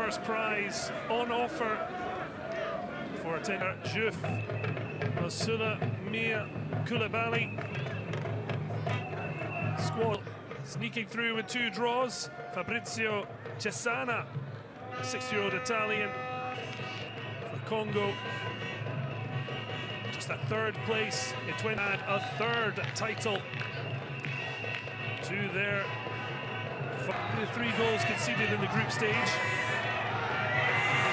first prize on offer for U17 squad. Sneaking through with 2 draws, Fabrizio Cesana, a 6-year-old Italian for Congo. Just a 3rd place in 20, and a 3rd title to their 3 goals conceded in the group stage.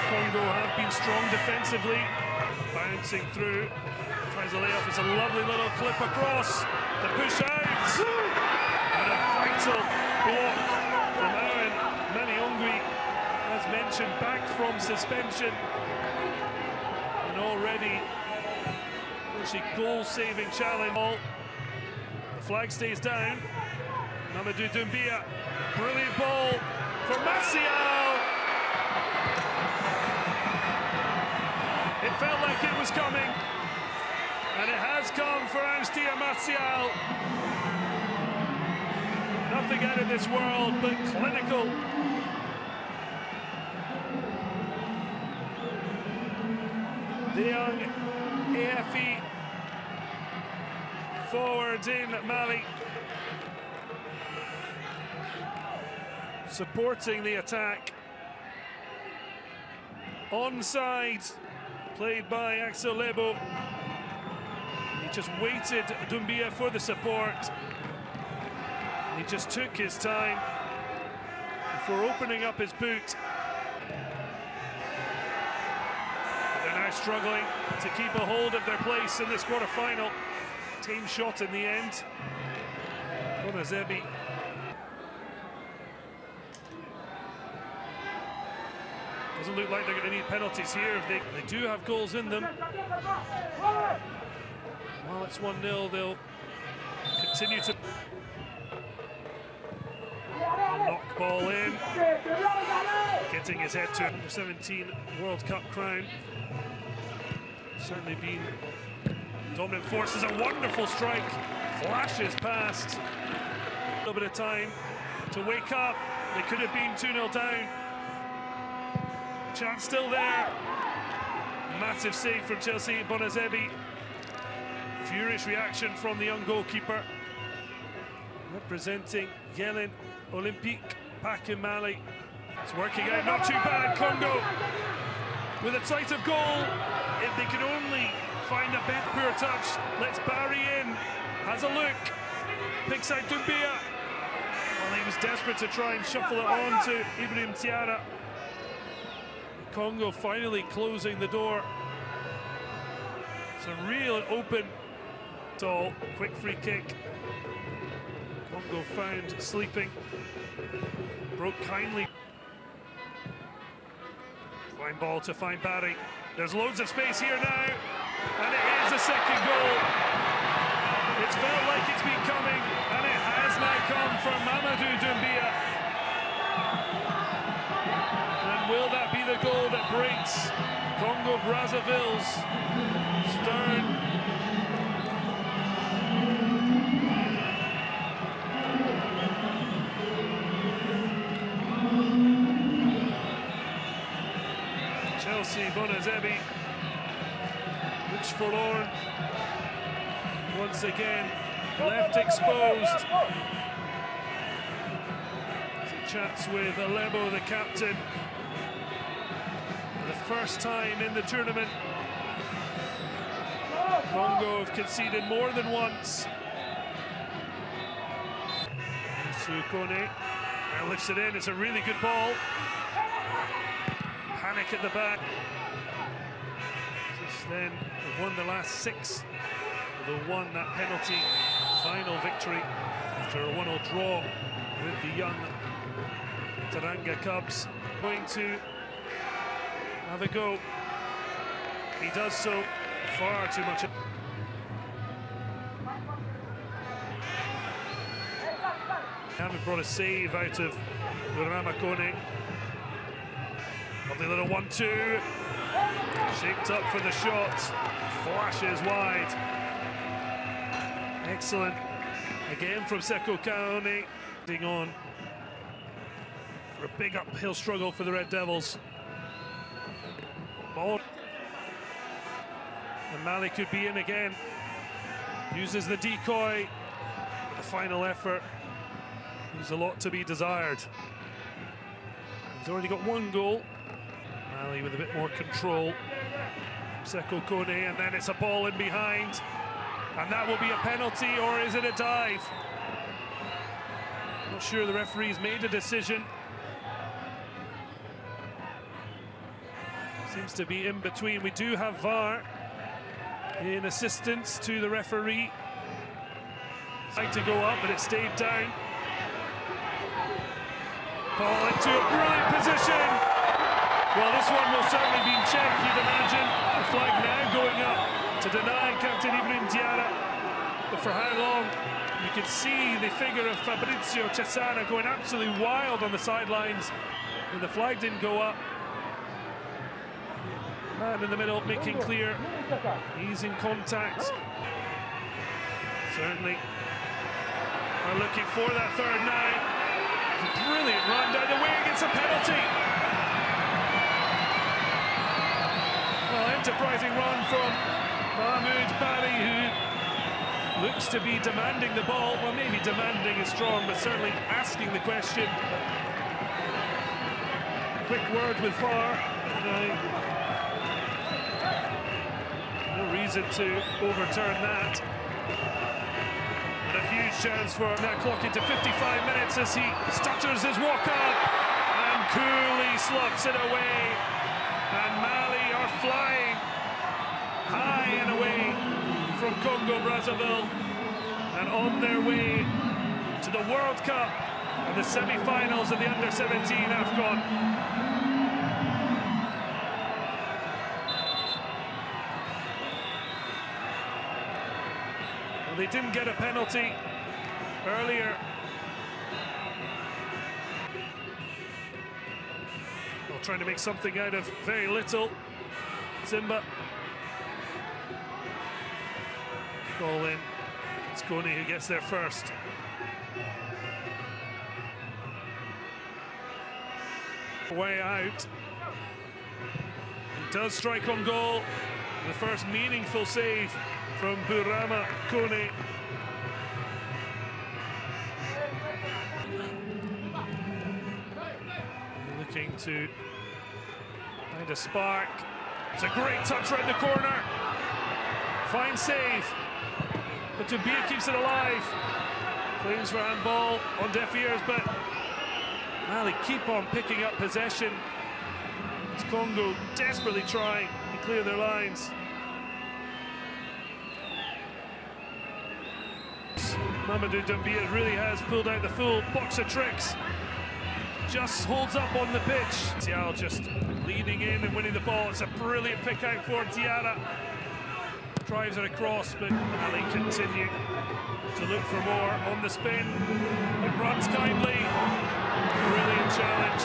Congo have been strong defensively, bouncing through. Tries to lay off. It's a lovely little clip across. The push out, and a vital block from Aaron Maniongui, as mentioned, back from suspension, and already goal-saving challenge. The flag stays down. Mamadou Doumbia, brilliant ball for Martial. It felt like it was coming, and it has come for Austia Martial. Nothing out of this world, but clinical. The young AFE forward in Mali, supporting the attack. Onside, played by Axel Lebo. He just waited, Doumbia, for the support. He just took his time before opening up his boot. They're now struggling to keep a hold of their place in this quarter-final. Tame shot in the end. Bonazebi. Doesn't look like they're going to need penalties here. They do have goals in them. While it's 1-0, they'll continue to knock ball in. Getting his head to U17 World Cup crown. Certainly been dominant force. Is a wonderful strike. Flashes past. A little bit of time to wake up. They could have been 2-0 down. Chance still there. Massive save from Chelsea. Bonazebi. Furious reaction from the young goalkeeper. Representing Yellen Olympique back in Mali. It's working out, not too bad. Congo with a sight of goal. If they can only find a bit, poor touch. Lets Barry in. Has a look. Picks out Doumbia. Well, he was desperate to try and shuffle it on to Ibrahim Tiara. Congo finally closing the door. It's a real open goal. Quick free kick. Congo found sleeping. Broke kindly. Fine ball to find Barry. There's loads of space here now. And it is a second goal. It's felt like it's been coming. And it has now come from Mamadou Doumbia. And will that be the goal that breaks Congo-Brazzaville's stern? Chelsea, Bonazebi looks forlorn. Once again, left exposed. He chats with Alebo, the captain. For the first time in the tournament, Congo have conceded more than once. Sukone now lifts it in. It's a really good ball. Panic at the back. Since then, they've won the last 6. They won that penalty final victory after a 1-0 draw with the young Teranga Cubs. Going to have a go. He does so far too much. Haven't brought a save out of Ramakone. Lovely little 1-2. Shaped up for the shot. Flashes wide. Excellent. Again from Seko Kaone. On for a big uphill struggle for the Red Devils. Ball. And Mali could be in again. Uses the decoy. The final effort. There's a lot to be desired. He's already got one goal. Mali with a bit more control. Seko Kone, and then it's a ball in behind. And that will be a penalty, or is it a dive? Not sure the referee's made a decision. Seems to be in between. We do have VAR in assistance to the referee. Tried to go up, but it stayed down. Ball into a brilliant position. Well, this one will certainly be checked, you'd imagine. The flag now going up to deny Captain Ibrahim Diarra. But for how long? You can see the figure of Fabrizio Cesana going absolutely wild on the sidelines. And the flag didn't go up. Man in the middle making clear he's in contact. Certainly are looking for that third now. It's a brilliant run down the wing, it's a penalty. Well, enterprising run from Mahmoud Bari, who looks to be demanding the ball. Well, maybe demanding is strong, but certainly asking the question. Quick word with VAR. No reason to overturn that. And a huge chance for him. Now clock into 55 minutes as he stutters his walk up and coolly slots it away. And Mali are flying high and away from Congo Brazzaville and on their way to the World Cup and the semi-finals of the Under-17 AFCON. They didn't get a penalty earlier. Well, trying to make something out of very little. Simba. Ball in. It's Kone who gets there first. Way out. He does strike on goal. The first meaningful save from Burama Kone. Looking to find a spark. It's a great touch right in the corner. Fine save. But Tumbia keeps it alive. Claims for handball on deaf ears, but Mali keep on picking up possession. It's Congo desperately trying to clear their lines. Mamadou Doumbia really has pulled out the full box of tricks. Just holds up on the pitch. Tial just leading in and winning the ball. It's a brilliant pick out for Diarra. Drives it across, but Mali continue to look for more on the spin. It runs kindly. Brilliant challenge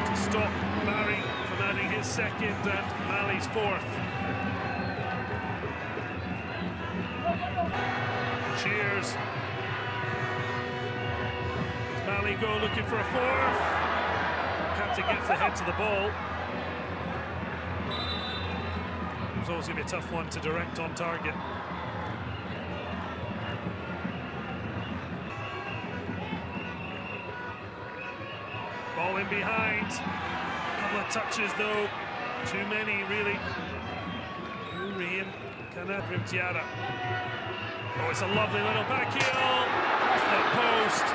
to stop Barry from adding his second and Mali's fourth. Cheers. Mali go looking for a fourth. Captain gets the head to the ball. It was always going to be a tough one to direct on target. Ball in behind. A couple of touches though. Too many really. Uri and Kanabrim Diarra. Oh, it's a lovely little back heel off the post.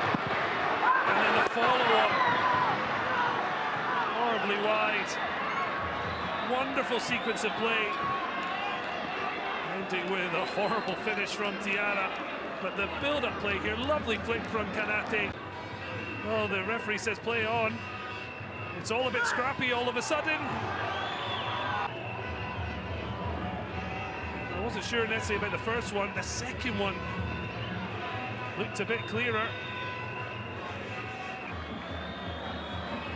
And then the follow-up. Horribly wide. Wonderful sequence of play. Ending with a horrible finish from Diarra. But the build-up play here, lovely flick from Kanate. Well, the referee says play on. It's all a bit scrappy all of a sudden. I wasn't sure necessarily about the first one. The second one looked a bit clearer.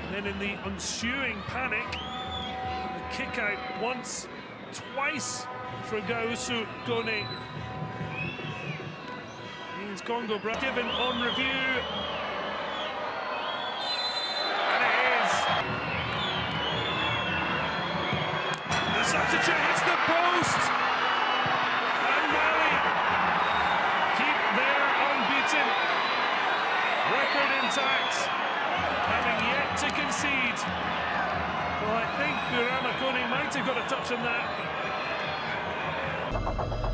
And then in the ensuing panic, the kick out once, twice from Gausu Kone. Means Congo given on review. post. And Mali keep their unbeaten record intact, having yet to concede. Well, I think AFCONU might have got a touch on that.